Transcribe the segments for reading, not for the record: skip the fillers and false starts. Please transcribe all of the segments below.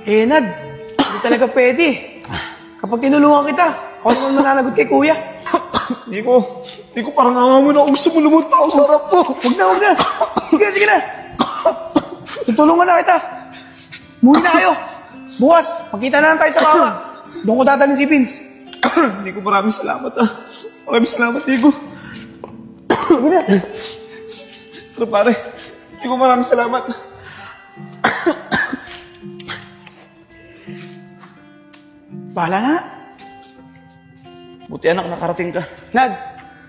Nad, hindi talaga pwede. Kapag tinulungan kita, ako naman mananagot kay kuya. Nico, parang awa mo na ako. Gusto mo lumot pa ako sa harap mo. Huwag na. Sige na. Tutulungan na kita. Muwi na kayo. Bukas, magkita na lang tayo sa mama. Doon ko dadalhin si Vince. Nico, maraming salamat Maraming salamat, Nico. Sige na. Pero pare, Nico, maraming salamat. Bahala na. Buti anak, nakarating ka. Nad,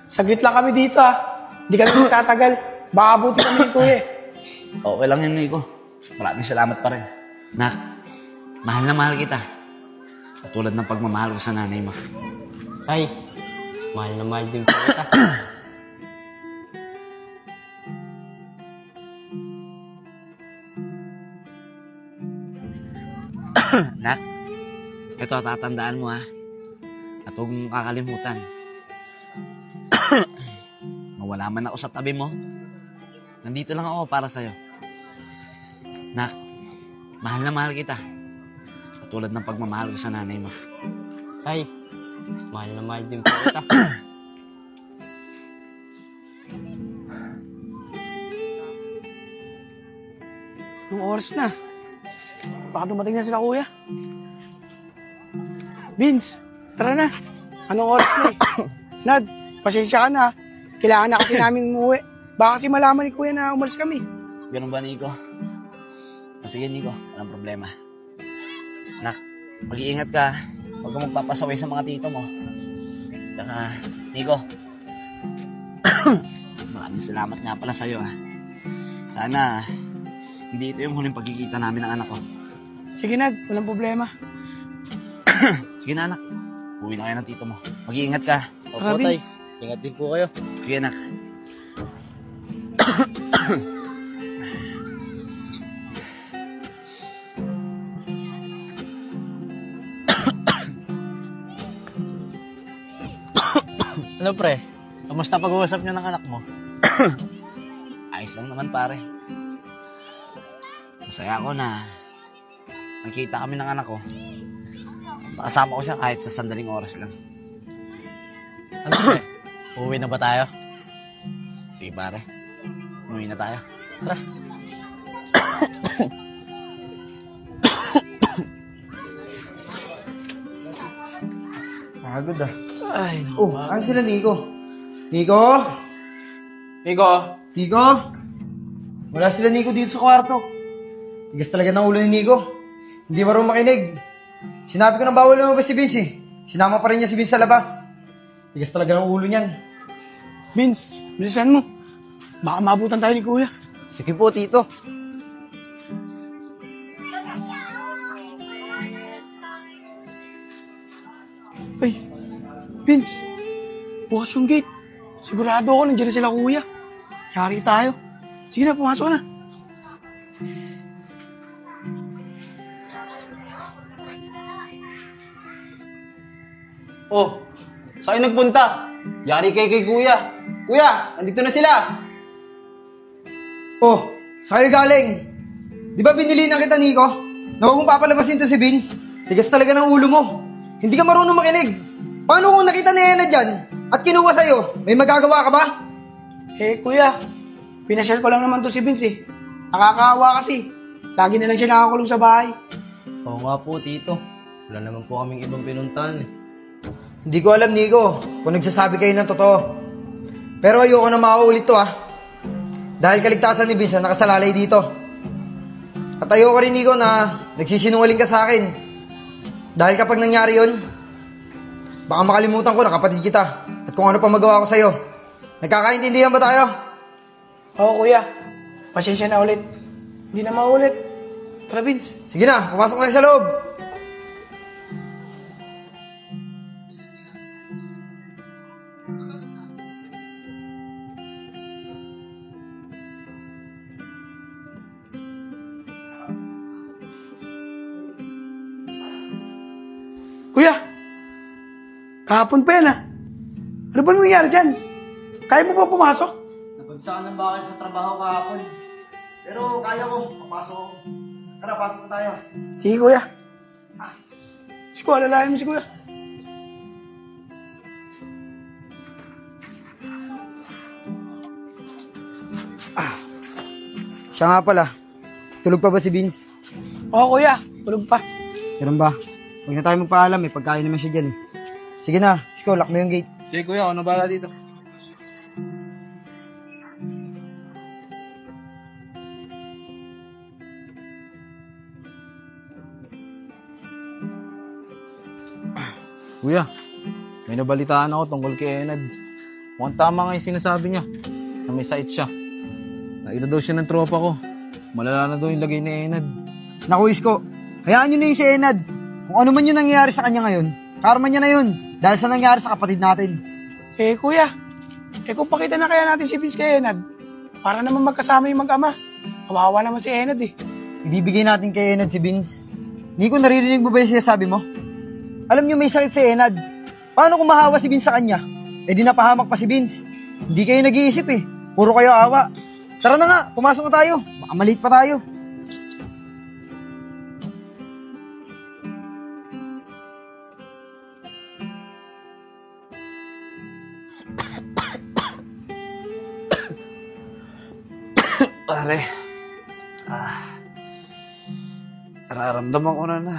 saglit lang kami dito Hindi kami tatagal. Baka buti kami ni kuya. Okay lang yun, Nico. Maraming salamat pa rin. Nak, mahal na mahal kita. Katulad ng pagmamahal ko sa nanay mo. Tay, mahal na mahal din po kita. Nak, ito tatandaan mo at huwag mong kakalimutan. Mawala man ako sa tabi mo, nandito lang ako para sa'yo. Nak, mahal na mahal kita. Katulad ng pagmamahal ko sa nanay mo. Tay, mahal na mahal din po kita. Anong oras na? Baka dumating na sila kuya. Vince, tara na. Anong oras na Nad, pasensya ka na. Kailangan na kasi namin umuwi. Baka kasi malaman ni kuya na umalis kami. Ganun ba, Nico? Sige, Nico, walang problema. Nak, mag-iingat ka. Huwag kang magpapasaway sa mga tito mo. Tsaka, Nico, maraming salamat nga pala sa'yo Sana, hindi ito yung huling pagkikita namin ng anak ko. Sige, Nad, walang problema. Sige na, anak. Uwi na kayo ng tito mo. Mag-iingat ka. Opo, Tay. Ingat din po kayo. Sige, anak. Ano pre? Kamusta pag-uusap niyo ng anak mo? Ayos lang naman, pare. Masaya ako na nakita kami ng anak ko. Nakasama ko siya kahit sa sandaling oras lang. Ano pre? Uuwi na ba tayo? Sige, pare. Umuwi na tayo. Tara. Pagod Ay, ano sila Nico? Nico? Wala sila Nico dito sa kwarto. Tigas talaga ng ulo ni Nico. Hindi marunong makinig. Sinabi ko na bawal lumabas si Vince Sinama pa rin niya si Vince sa labas. Tigas talaga ng ulo niyan. Vince, bilisan mo. Baka mabutan tayo ni kuya. Sige po, Tito. Ay, Vince, bukas yung gate. Sigurado ako nandiyan na sila kuya. Yari tayo. Sige na, pumasok na. Oh, saan kayo nagpunta? Yari kay kuya. Kuya, nandito na sila. Oh, sa'yo galing. Di ba binili na kita, Nico? Na huwag mong papalabasin to si Vince. Tigas talaga ng ulo mo. Hindi ka marunong makinig. Paano kung nakita ni Ena dyan at kinuha sa'yo? May magagawa ka ba? Kuya, pinasyal ko lang naman to si Vince Nakakaawa kasi. Lagi na lang siya nakakulong sa bahay. Oo nga po, Tito. Wala naman po kaming ibang pinuntahan Hindi ko alam, Nico, kung nagsasabi kayo ng totoo. Pero ayoko na mauulit to, Dahil kaligtasan ni Vince ang nakasalalay dito. At ayoko rin, Nico, na nagsisinungaling ka sa akin. Dahil kapag nangyari yun, baka makalimutan ko na kapatid kita at kung ano pa magawa ko sa'yo. Nagkakaintindihan ba tayo? Oo, kuya. Pasensya na ulit. Hindi na maulit. Tara, Vince. Sige na, pumasok tayo sa loob. Kuya, kahapon pa yan Ano ba nangyari dyan? Kaya mo ba pumasok? Nabagsakan ng bakal sa trabaho kahapon. Pero kaya ko, papasok ako. Tara, pasok na tayo. Sige, kuya. Isko, alalayan mo si kuya. Siya nga pala. Tulog pa ba si Vince? Oo, kuya. Tulog pa. Ganun ba? Huwag na tayo magpaalam eh. Pagkain naman siya dyan eh. Sige na. Isko, lock mo yung gate. Sige kuya, ano bala dito? Kuya, may nabalitaan ako tungkol kay Enad. Mukhang tama nga yung sinasabi niya na may site siya. Nakita daw siya ng tropa ko. Malala na daw yung lagay ni Enad. Naku, Isko. Hayaan nyo na yung si Enad. Kung ano man yung nangyayari sa kanya ngayon, karma niya na yun. Dahil sa nangyari sa kapatid natin. Kuya. Kung pakita na kaya natin si Vince kay Enad, para naman magkasama yung mag-ama. Kawawa naman si Enad eh. Ibibigay natin kay Enad si Vince. Nico, naririnig mo ba yung sinasabi mo? Alam nyo may sakit si Enad. Paano kung mahawa si Vince sa kanya? Di napahamak pa si Vince. Hindi kayo nag-iisip eh. Puro kayo awa. Tara na nga, pumasok na tayo. Baka maliit pa tayo. Pare, nararamdaman ko na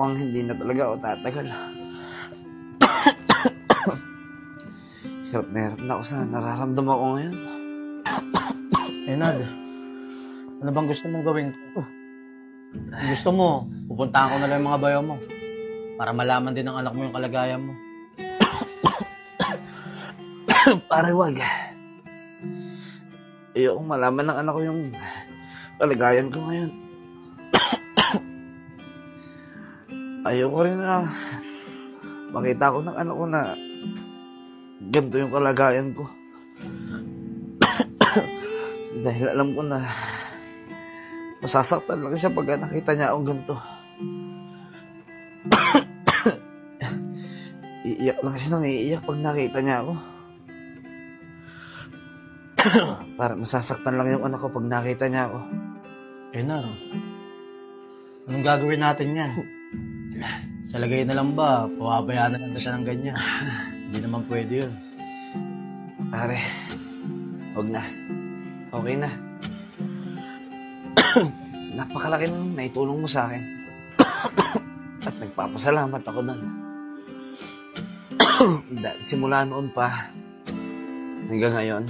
mukhang hindi na talaga ako tatagal. Hirap na hirap na ako sa nararamdaman ko ngayon. Enad, ano bang gusto mong gawin ko? Gusto mo, pupuntahan ko na lang yung mga bayo mo. Para malaman din ng anak mo yung kalagayan mo. Pare, wag. Ayokong malaman ng anak ko yung kalagayan ko ngayon. Ayoko rin na makita ko ng anak ko na ganito yung kalagayan ko. Dahil alam ko na masasaktan lang siya pag nakita niya akong ganito. Iiyak lang siya nang iiyak pag nakita niya ako. Para masasaktan lang yung anak ko pag nakita niya ako. Enad, anong gagawin natin yan? Sa lagay na lang ba, pawabayaan na lang siya ng ganyan? Hindi naman pwede yun. Pare, wag na. Okay na. Napakalaki nung naitulong mo sa akin. At nagpapasalamat ako doon. Dahil simula noon pa, hanggang ngayon,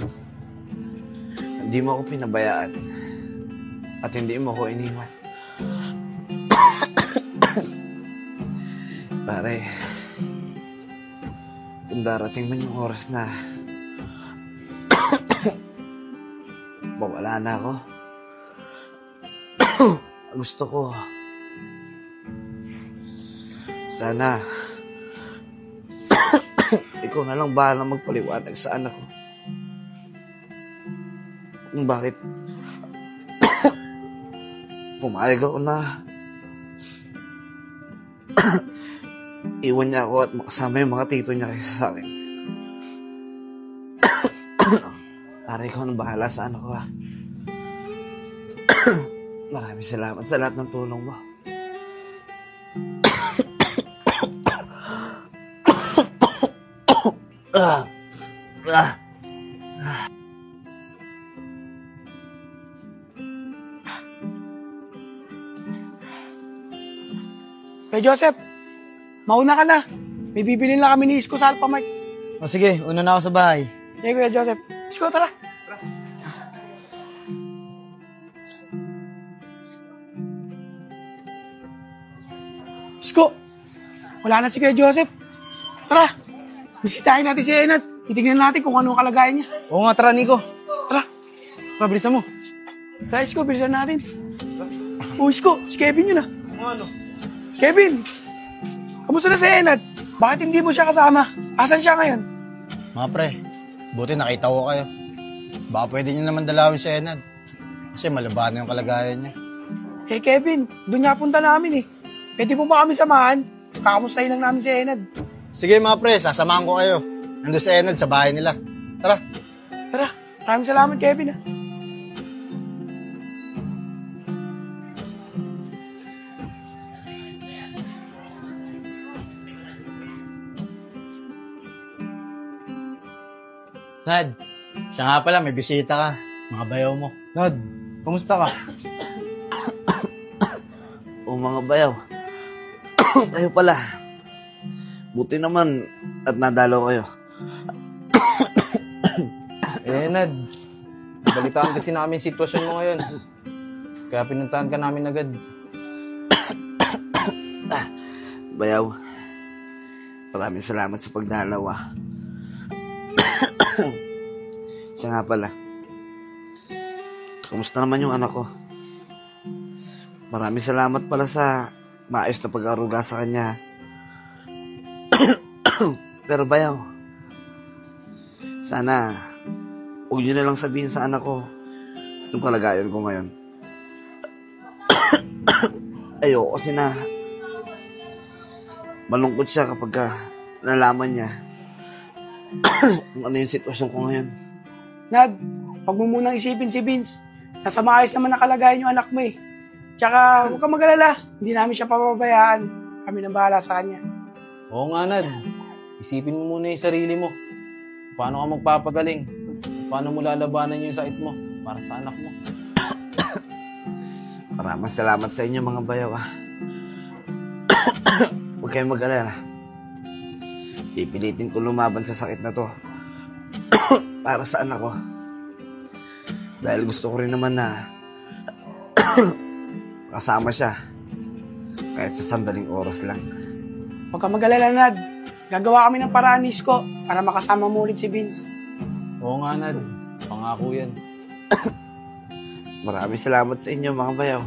hindi mo ako pinabayaan. At hindi mo ako iniwan. Pare, kung darating man yung oras na mawala na ako, gusto ko sana ikaw na lang bahala magpaliwanag sa anak ko kung bakit pumayag ako na iwan niya ako at makasama yung mga tito niya kaysa sa akin. Pare, ikaw nang bahala sa anak ko, ha. Maraming salamat sa lahat ng tulong mo. Kuya Joseph, mauna ka na. May bibili na kami ni Isko sa Alphamart. O sige, una na ako sa bahay. Kuya Joseph. Isko, tara. Isko, wala na si Kuya Joseph. Tara, bisitahin natin si Enad. Titignan natin kung ano ang kalagayan niya. Oo nga, tara Nico. Tara. Tara, bilisan mo. Tara, Isko, bilisan natin. Isko, si Kevin yun ah. Ano? Kevin, kamusta na si Enad? Bakit hindi mo siya kasama? Asan siya ngayon? Mga pre, buti nakita ko kayo. Baka pwede niyo naman dalawin si Enad. Kasi malabahan na yung kalagayan niya. Kevin, doon nga punta namin eh. Pwede mo ba kami samahan? Kakamustahin lang namin si Enad. Sige mga pre, sasamahan ko kayo. Nandun si Enad sa bahay nila. Tara. Tara, maraming salamat Kevin ah. Nad, siya nga pala, may bisita ka. Mga bayaw mo. Nad, kamusta ka? O mga bayaw. Kayo pala. Buti naman at nadalo kayo. Nad, balitaan kasi namin yung sitwasyon mo ngayon. Kaya pinuntahan ka namin agad. Bayaw, maraming salamat sa pagdalaw ah. Siya nga pala. Kamusta naman yung anak ko? Maraming salamat pala sa maayos na pag-aruga sa kanya. Pero bayaw, sana huwag niyo na lang sabihin sa anak ko yung kalagayan ko ngayon. Ayoko kasi na malungkot siya kapag nalaman niya kung ano yung sitwasyon ko ngayon. Nad, wag mo munang isipin si Vince. Nasa maayos naman nakalagayan yung anak mo eh. Tsaka huwag kang mag-alala. Hindi namin siya papabayaan. Kami nang bahala sa kanya. Oo nga, Nad. Isipin mo muna yung sarili mo. Paano ka magpapagaling? Paano mo lalabanan yung sakit mo para sa anak mo? Maraming salamat sa inyo mga bayaw ah. Huwag kayong mag-alala. Pipilitin ko lumaban sa sakit na to. Para sa anak ko. Dahil gusto ko rin naman na kasama siya. Kahit sa sandaling oras lang. Huwag kang mag-alala, Nad. Gagawa kami ng paraan, Isko, para makasama mo ulit si Vince. Oo nga, Nad. Pangako yan. Maraming salamat sa inyo mga bayaw.